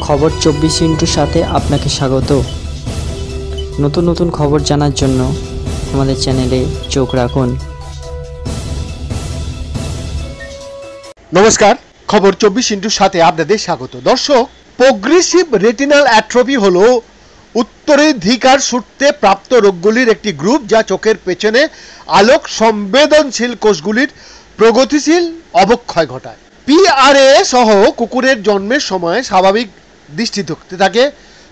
খবর 24 সাথে আপনাকে স্বাগত। নতুন নতুন খবর জানার জন্য আমাদের চ্যানেলে চোখ রাখুন। নমস্কার, খবর 24 আপনাদের স্বাগত। দর্শক, প্রোগ্রেসিভ রেটিনাল অ্যাট্রফি হলো উত্তরাধিকার সূত্রে প্রাপ্ত রোগগুলির একটি গ্রুপ, যা চোখের পেছনে আলোক সংবেদনশীল কোষগুলির প্রগতিশীল অবক্ষয় ঘটায়। পিআরএ সহ কুকুরের জন্মের সময় স্বাভাবিক দৃষ্টিশক্তি থাকে,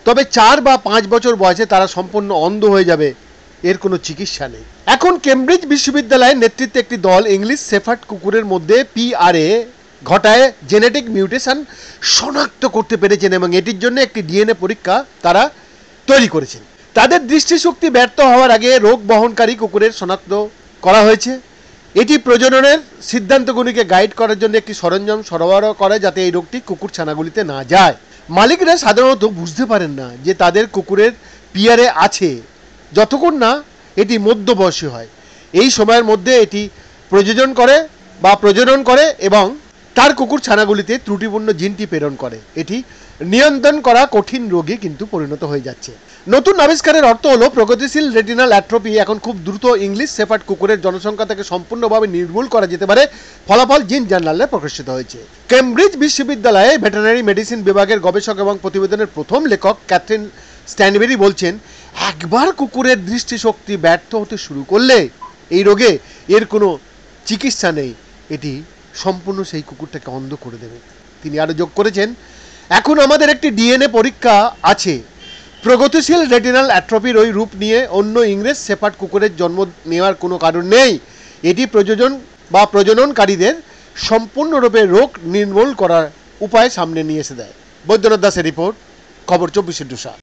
তবে 4 বা 5 বছর বয়সে তারা সম্পূর্ণ অন্ধ হয়ে যাবে। এর কোনো চিকিৎসা নেই। এখন কেমব্রিজ বিশ্ববিদ্যালয়ের নেতৃত্বে একটি দল ইংলিশ শেফার্ড কুকুরের মধ্যে পিআরএ ঘটায় জেনেটিক মিউটেশন শনাক্ত করতে পেরেছেন এবং এটির জন্য একটি ডিএনএ পরীক্ষা তারা তৈরি করেছেন। তাদের দৃষ্টিশক্তি ব্যর্থ হওয়ার আগে রোগ বহনকারী কুকুরের শনাক্ত করা হয়েছে। এটি প্রজননের সিদ্ধান্তগুলিকে গাইড করার জন্য একটি সরঞ্জাম সরবরাহ করে, যাতে এই রোগটি কুকুর ছানাগুলিতে না যায়। মালিকরা সাধারণত বুঝতে পারেন না যে তাদের কুকুরের পিআরএ আছে যতক্ষণ না এটি মধ্যবয়সী হয়। এই সময়ের মধ্যে এটি প্রজনন করে এবং তার কুকুর ছানাগুলিতে ত্রুটিপূর্ণ জিনটি প্রেরণ করে। এটি নিয়ন্ত্রণ করা কঠিন রোগে কিন্তু পরিণত হয়ে যাচ্ছে। নতুন আবিষ্কারের অর্থ হলো প্রগতিশীল রেটিনাল অ্যাট্রফি এখন খুব দ্রুত ইংলিশ শেফার্ড কুকুরের জনসংখ্যা থেকে সম্পূর্ণভাবে নির্মূল করা যেতে পারে। ফলাফল জিন জার্নালে প্রকাশিত হয়েছে। কেমব্রিজ বিশ্ববিদ্যালয়ে ভেটেরিনারি মেডিসিন বিভাগের গবেষক এবং প্রতিবেদনের প্রথম লেখক ক্যাথরিন স্ট্যানবেরি বলছেন, একবার কুকুরের দৃষ্টিশক্তি ব্যর্থ হতে শুরু করলে এই রোগে এর কোনো চিকিৎসা নেই। এটি সম্পূর্ণ সেই কুকুরটাকে অন্ধ করে দেবে। তিনি আরও যোগ করেছেন, এখন আমাদের একটি ডিএনএ পরীক্ষা আছে। প্রগতিশীল রেটিনাল অ্যাট্রফির ওই রূপ নিয়ে অন্য ইংরেজ শেফার্ড কুকুরের জন্ম নেওয়ার কোনো কারণ নেই। এটি প্রজননকারীদের সম্পূর্ণরূপে রোগ নির্মূল করার উপায় সামনে নিয়ে এসে দেয়। বৈদ্যনাথ দাসের রিপোর্ট, খবর 24।